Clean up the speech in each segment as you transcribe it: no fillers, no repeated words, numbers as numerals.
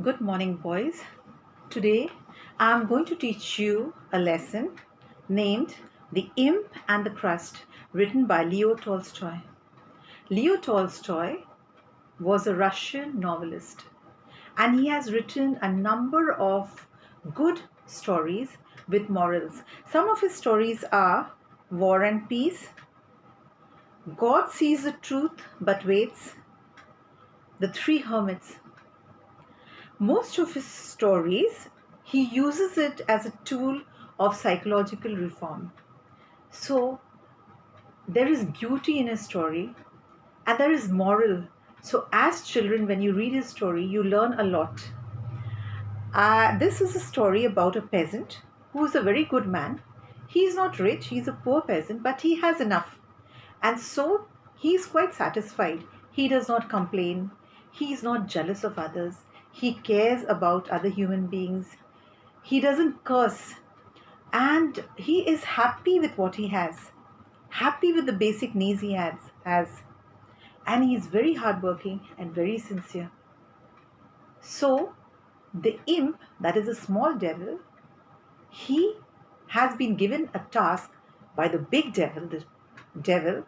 Good morning, boys. Today I'm going to teach you a lesson named The Imp and the Crust, written by Leo Tolstoy. Leo Tolstoy was a Russian novelist and he has written a number of good stories with morals. Some of his stories are War and Peace, God Sees the Truth but Waits, The Three Hermits. Most of his stories, he uses it as a tool of psychological reform. So there is beauty in his story and there is moral. So as children, when you read his story, you learn a lot. This is a story about a peasant who is a very good man. He is not rich, he is a poor peasant, but he has enough. And so he is quite satisfied. He does not complain. He is not jealous of others. He cares about other human beings. He doesn't curse. And he is happy with what he has. Happy with the basic needs he has. And he is very hardworking and very sincere. So the imp, that is a small devil, he has been given a task by the big devil, the devil,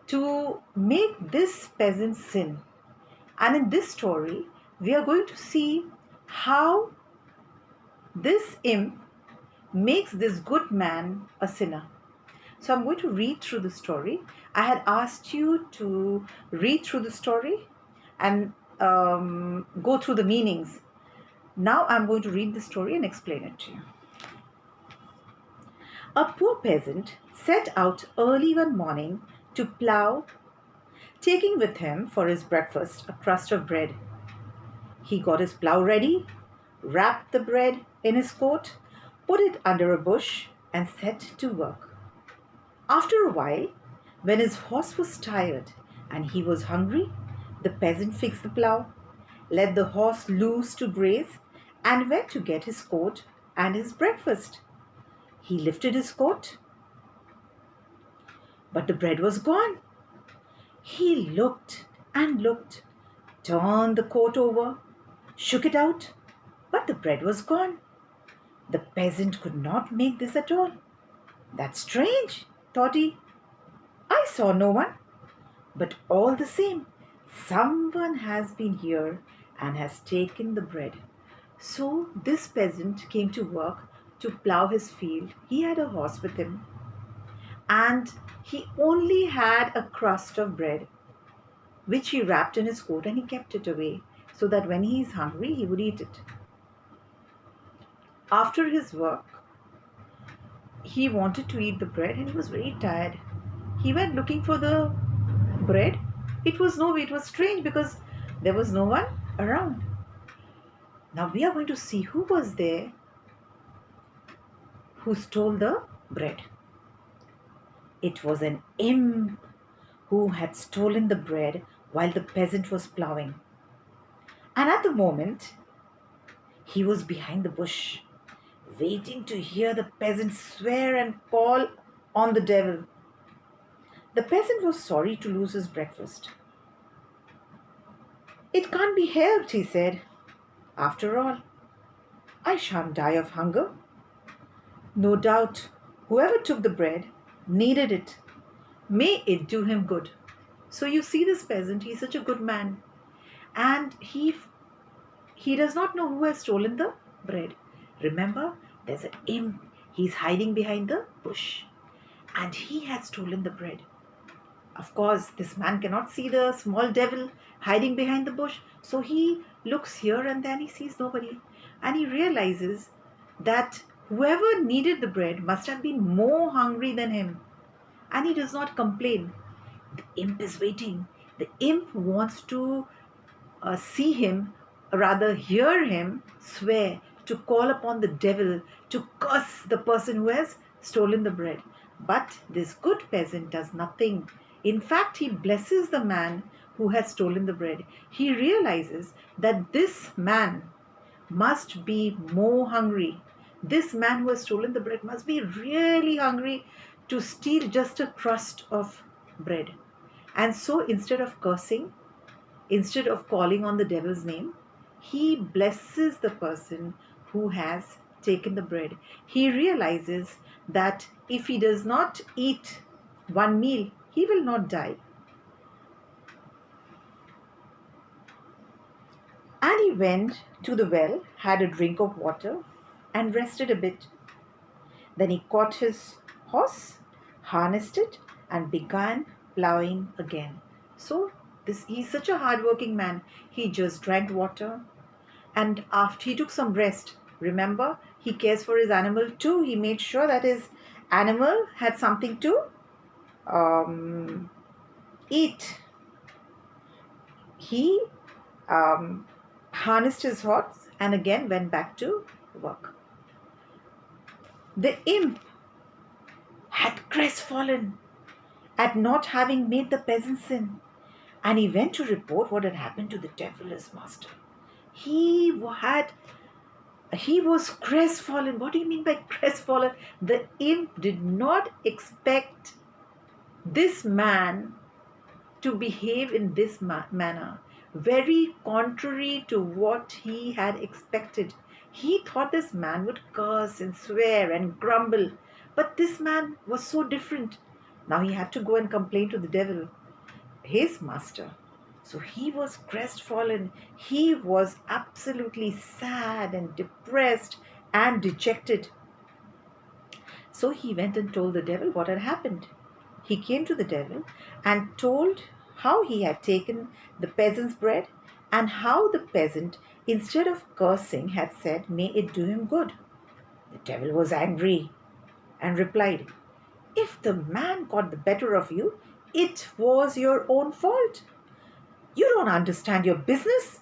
to make this peasant sin. And in this story, we are going to see how this imp makes this good man a sinner. So I'm going to read through the story. I had asked you to read through the story and go through the meanings. Now I'm going to read the story and explain it to you. A poor peasant set out early one morning to plough, taking with him for his breakfast a crust of bread. He got his plough ready, wrapped the bread in his coat, put it under a bush, and set to work. After a while, when his horse was tired and he was hungry, the peasant fixed the plough, let the horse loose to graze, and went to get his coat and his breakfast. He lifted his coat, but the bread was gone. He looked and looked, turned the coat over, shook it out, but the bread was gone. The peasant could not make this at all. That's strange, thought he. I saw no one, but all the same, someone has been here and has taken the bread. So this peasant came to work to plough his field. He had a horse with him, and he only had a crust of bread, which he wrapped in his coat and he kept it away so that when he is hungry, he would eat it. After his work, he wanted to eat the bread and he was very tired. He went looking for the bread. It was nowhere. It was strange because there was no one around. Now we are going to see who was there who stole the bread. It was an imp who had stolen the bread while the peasant was ploughing. And at the moment, he was behind the bush, waiting to hear the peasant swear and call on the devil. The peasant was sorry to lose his breakfast. It can't be helped, he said. After all, I shan't die of hunger. No doubt, whoever took the bread needed it. May it do him good. So you see this peasant, he's such a good man. And he does not know who has stolen the bread. Remember, there's an imp. He's hiding behind the bush. And he has stolen the bread. Of course, this man cannot see the small devil hiding behind the bush. So he looks here and then he sees nobody. And he realizes that whoever needed the bread must have been more hungry than him. And he does not complain. The imp is waiting. The imp wants to see him, rather hear him swear, to call upon the devil, to curse the person who has stolen the bread. But this good peasant does nothing. In fact, he blesses the man who has stolen the bread. He realizes that this man must be more hungry. This man who has stolen the bread must be really hungry to steal just a crust of bread. And so instead of cursing, instead of calling on the devil's name, he blesses the person who has taken the bread. He realizes that if he does not eat one meal, he will not die. And he went to the well, had a drink of water, and rested a bit. Then he caught his horse, harnessed it, and began plowing again. So this he's such a hardworking man. He just drank water, and after he took some rest. Remember, he cares for his animal too. He made sure that his animal had something to um, eat. He um, harnessed his horse and again went back to work. The imp had crestfallen at not having made the peasant sin, and he went to report what had happened to the devil, his master. He had he was crestfallen. What do you mean by crestfallen? The imp did not expect this man to behave in this manner, very contrary to what he had expected. He thought this man would curse and swear and grumble, but this man was so different. Now he had to go and complain to the devil, his master. So he was crestfallen. He was absolutely sad and depressed and dejected. So he went and told the devil what had happened. He came to the devil and told how he had taken the peasant's bread and how the peasant, instead of cursing, had said, "May it do him good." The devil was angry and replied, "If the man got the better of you, it was your own fault. You don't understand your business.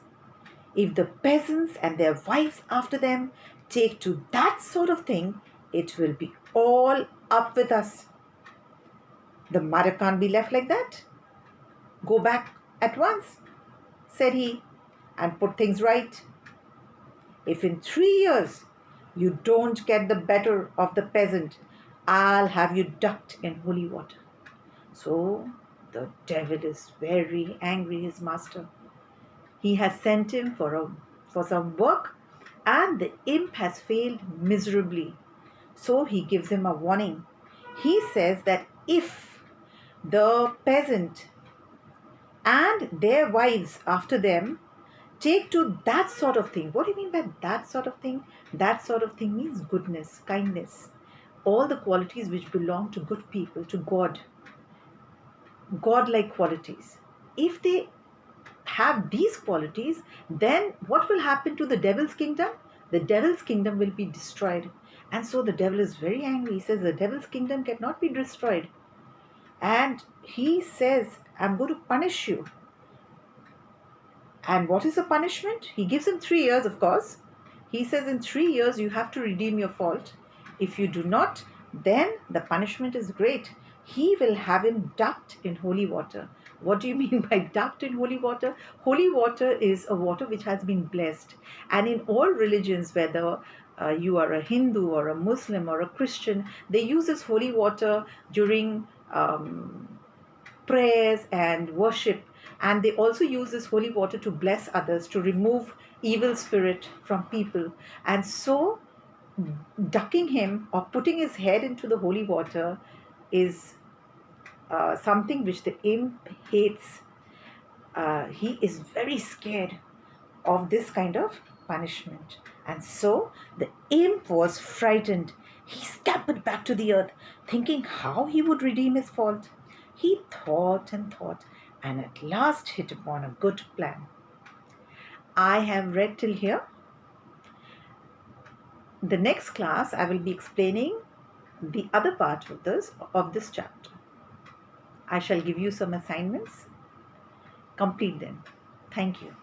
If the peasants and their wives after them take to that sort of thing, it will be all up with us. The matter can't be left like that. Go back at once," said he, "and put things right. If in 3 years you don't get the better of the peasant, I'll have you ducked in holy water." So the devil is very angry, his master. He has sent him for some work, and the imp has failed miserably. So he gives him a warning. He says that if the peasant and their wives after them take to that sort of thing. What do you mean by that sort of thing? That sort of thing means goodness, kindness, all the qualities which belong to good people, to God, godlike qualities. If they have these qualities, then what will happen to the devil's kingdom? The devil's kingdom will be destroyed. And so the devil is very angry. He says the devil's kingdom cannot be destroyed. And he says, "I'm going to punish you." And what is the punishment? He gives him 3 years, of course. He says, in 3 years, you have to redeem your fault. If you do not, then the punishment is great. He will have him ducked in holy water. What do you mean by ducked in holy water? Holy water is a water which has been blessed. And in all religions, whether you are a Hindu or a Muslim or a Christian, they use this holy water during prayers and worship, and they also use this holy water to bless others, to remove evil spirit from people. And so ducking him or putting his head into the holy water is something which the imp hates. He is very scared of this kind of punishment, and so the imp was frightened. He scampered back to the earth, thinking how he would redeem his fault. He thought and thought, and at last hit upon a good plan. I have read till here. The next class I will be explaining the other part of this chapter. I shall give you some assignments. Complete them. Thank you.